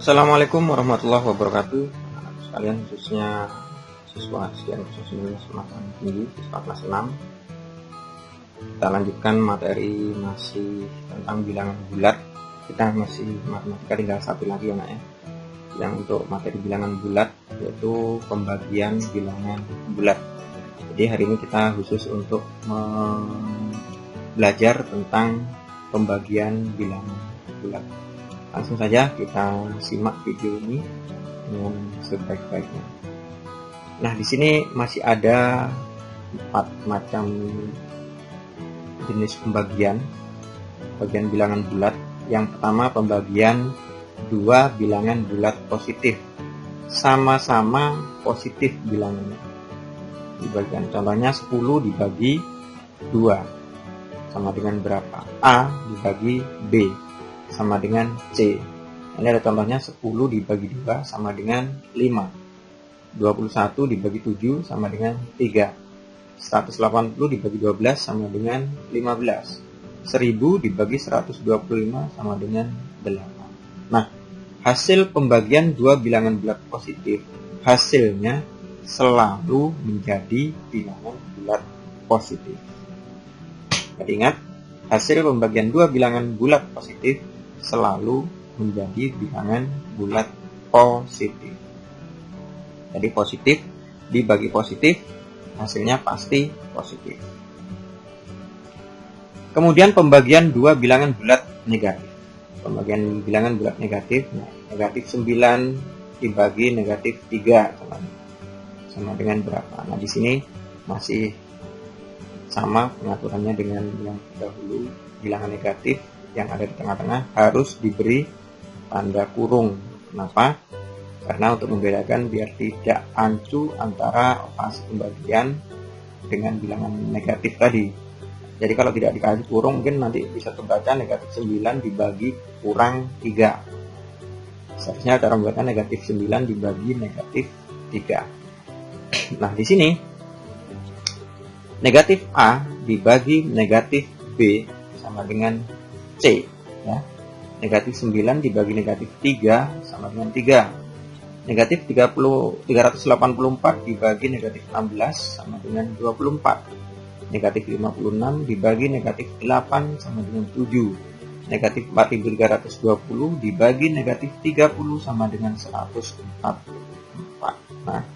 Assalamualaikum warahmatullahi wabarakatuh. Anak sekalian, khususnya siswa SDN 09 Semarang Tinggi, siswa kelas 6. Kita lanjutkan materi masih tentang bilangan bulat. Kita masih matematika, tinggal satu lagi ya, Nak ya. Yang untuk materi bilangan bulat yaitu pembagian bilangan bulat. Jadi hari ini kita khusus untuk belajar tentang pembagian bilangan bulat. Langsung saja kita simak video ini dengan sebaik-baiknya. Nah, di sini masih ada 4 macam jenis pembagian bilangan bulat. Yang pertama, pembagian 2 bilangan bulat positif, sama-sama positif bilangannya. Dibagian contohnya 10 dibagi 2 sama dengan berapa? A dibagi B sama dengan C. Ini ada contohnya 10 dibagi 2 sama dengan 5. 21 dibagi 7 sama dengan 3. 180 dibagi 12 sama dengan 15. 1000 dibagi 125 sama dengan 8. Nah, hasil pembagian 2 bilangan bulat positif, hasilnya selalu menjadi bilangan bulat positif. Jadi ingat, hasil pembagian 2 bilangan bulat positif selalu menjadi bilangan bulat positif. Jadi positif dibagi positif, hasilnya pasti positif. Kemudian pembagian 2 bilangan bulat negatif. Pembagian bilangan bulat negatif, negatif 9 dibagi negatif 3 sama dengan berapa? Nah, di sini masih sama pengaturannya dengan yang dahulu. Bilangan negatif yang ada di tengah-tengah harus diberi tanda kurung. Kenapa? Karena untuk membedakan biar tidak ancu antara operasi pembagian dengan bilangan negatif tadi. Jadi kalau tidak dikasih kurung, mungkin nanti bisa terbaca negatif 9 dibagi kurang 3. Seharusnya cara membuatnya negatif 9 dibagi negatif 3. Nah, di sini negatif A dibagi negatif B sama dengan C, ya. Negatif 9 dibagi negatif 3 sama dengan 3. Negatif 384 dibagi negatif 16 sama dengan 24. Negatif 56 dibagi negatif 8 sama dengan 7. Negatif 4320 dibagi negatif 30 sama dengan 144. Nah,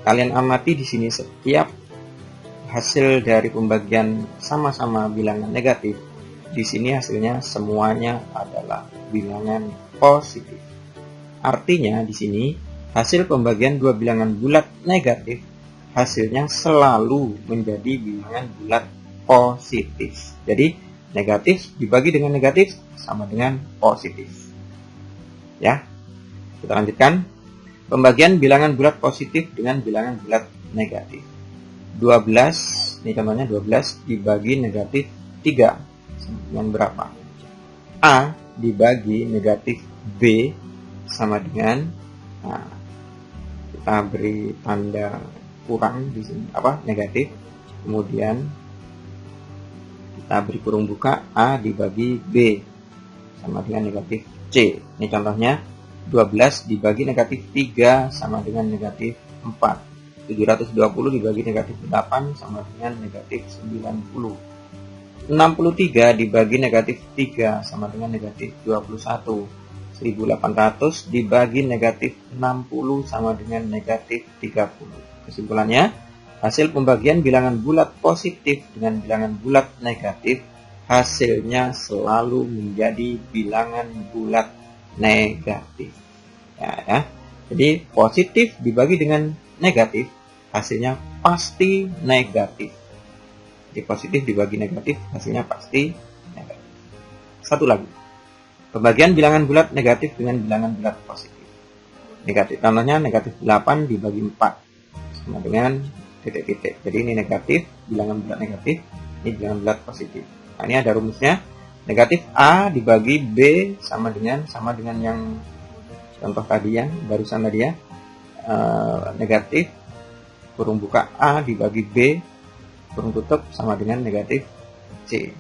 kalian amati di sini setiap hasil dari pembagian sama-sama bilangan negatif, di sini hasilnya semuanya adalah bilangan positif. Artinya di sini hasil pembagian 2 bilangan bulat negatif, hasilnya selalu menjadi bilangan bulat positif. Jadi negatif dibagi dengan negatif sama dengan positif. Ya, kita lanjutkan. Pembagian bilangan bulat positif dengan bilangan bulat negatif. 12, ini contohnya 12 dibagi negatif 3 dengan berapa? A dibagi negatif B sama dengan, nah, kita beri tanda kurang di sini, negatif. Kemudian kita beri kurung buka, A dibagi B sama dengan negatif C. Ini contohnya 12 dibagi negatif 3 sama dengan negatif 4. 720 dibagi negatif 8 sama dengan negatif 90. 63 dibagi negatif 3 sama dengan negatif 21. 1800 dibagi negatif 60 sama dengan negatif 30. Kesimpulannya, hasil pembagian bilangan bulat positif dengan bilangan bulat negatif, hasilnya selalu menjadi bilangan bulat negatif. Ya. Jadi positif dibagi dengan negatif, hasilnya pasti negatif. Jadi positif dibagi negatif, hasilnya pasti negatif. Satu lagi, pembagian bilangan bulat negatif dengan bilangan bulat positif. Negatif, contohnya negatif 8 dibagi 4 sama dengan titik-titik. Jadi ini negatif, bilangan bulat negatif, ini bilangan bulat positif. Nah, ini ada rumusnya. Negatif A dibagi B sama dengan yang contoh tadi yang barusan tadi ya. Negatif kurung buka A dibagi B kurung tutup sama dengan negatif C.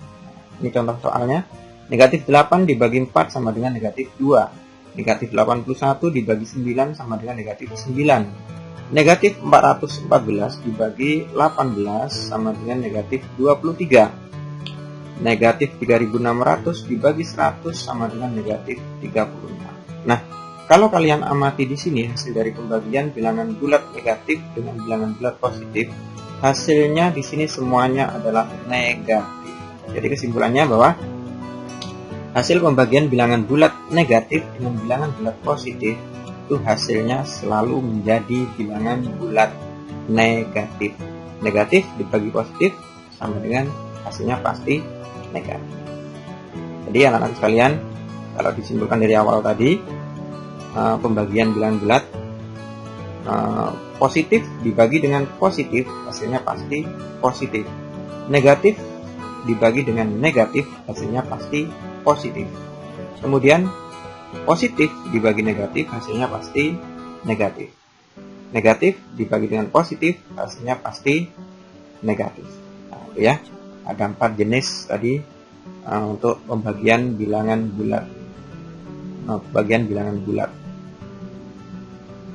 Ini contoh soalnya. Negatif 8 dibagi 4 sama dengan negatif 2. Negatif 81 dibagi 9 sama dengan negatif 9. Negatif 414 dibagi 18 sama dengan negatif 23. Negatif 3600 dibagi 100 sama dengan negatif 36. Nah, kalau kalian amati di sini hasil dari pembagian bilangan bulat negatif dengan bilangan bulat positif, hasilnya di sini semuanya adalah negatif. Jadi kesimpulannya bahwa hasil pembagian bilangan bulat negatif dengan bilangan bulat positif itu hasilnya selalu menjadi bilangan bulat negatif. Negatif dibagi positif sama dengan hasilnya pasti negatif. Jadi anak-anak sekalian, kalau disimpulkan dari awal tadi, pembagian bilangan bulat positif dibagi dengan positif hasilnya pasti positif. Negatif dibagi dengan negatif hasilnya pasti positif. Kemudian positif dibagi negatif hasilnya pasti negatif. Negatif dibagi dengan positif hasilnya pasti negatif. Nah, itu ya. Ada 4 jenis tadi untuk pembagian bilangan bulat. Pembagian bilangan bulat.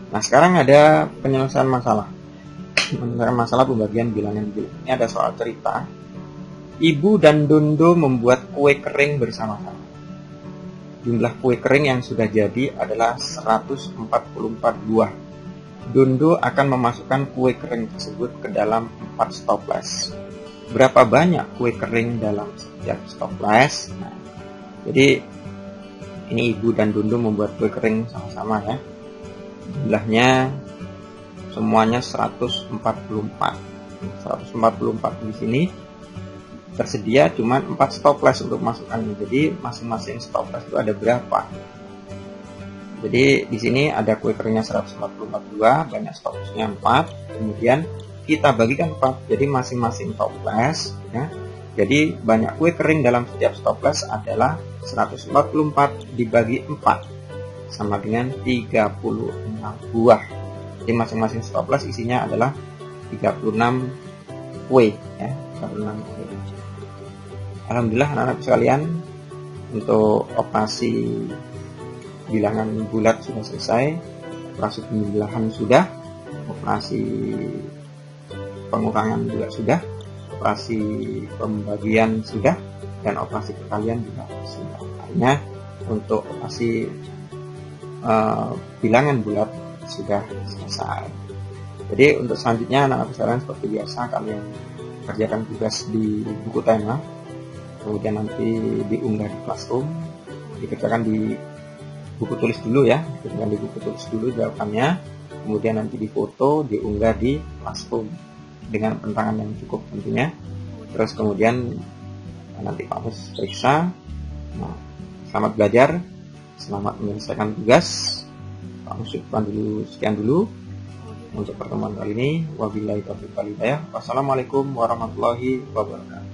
Nah, sekarang ada penyelesaian masalah. Penyelesaian masalah pembagian bilangan bulat. Ini ada soal cerita. Ibu dan Dondo membuat kue kering bersama-sama. Jumlah kue kering yang sudah jadi adalah 144 buah. Dondo akan memasukkan kue kering tersebut ke dalam 4 stoples. Berapa banyak kue kering dalam setiap stoples? Nah, jadi ini Ibu dan Dondo membuat kue kering sama-sama ya. Jumlahnya semuanya 144. 144 di sini tersedia cuma 4 stoples untuk masukkannya. Jadi masing-masing stoples itu ada berapa? Jadi di sini ada kue keringnya 144 buah, banyak stoplesnya 4. Kemudian kita bagikan 4. Jadi masing-masing stoples ya. Jadi banyak kue kering dalam setiap stoples adalah 144 dibagi 4 sama dengan 36 buah. Jadi masing-masing stoples isinya adalah 36 kue ya, 36 kue. Alhamdulillah anak-anak sekalian, untuk operasi bilangan bulat sudah selesai, operasi pemilahan sudah, operasi pengurangan juga sudah, operasi pembagian sudah, dan operasi perkalian juga sudah. Artinya untuk operasi bilangan bulat sudah selesai. Jadi untuk selanjutnya anak-anak sekalian seperti biasa kalian kerjakan tugas di buku tema, kemudian nanti diunggah di Classroom, dikerjakan di buku tulis dulu ya, dikerjakan di buku tulis dulu jawabannya, kemudian nanti difoto, diunggah di Classroom dengan penerangan yang cukup tentunya. Terus kemudian nanti Pak Mus periksa. Nah, selamat belajar, selamat menyelesaikan tugas. Pak Mus sekian dulu untuk pertemuan kali ini. Wabillahi taufiq wal hidayah. Wassalamualaikum warahmatullahi wabarakatuh.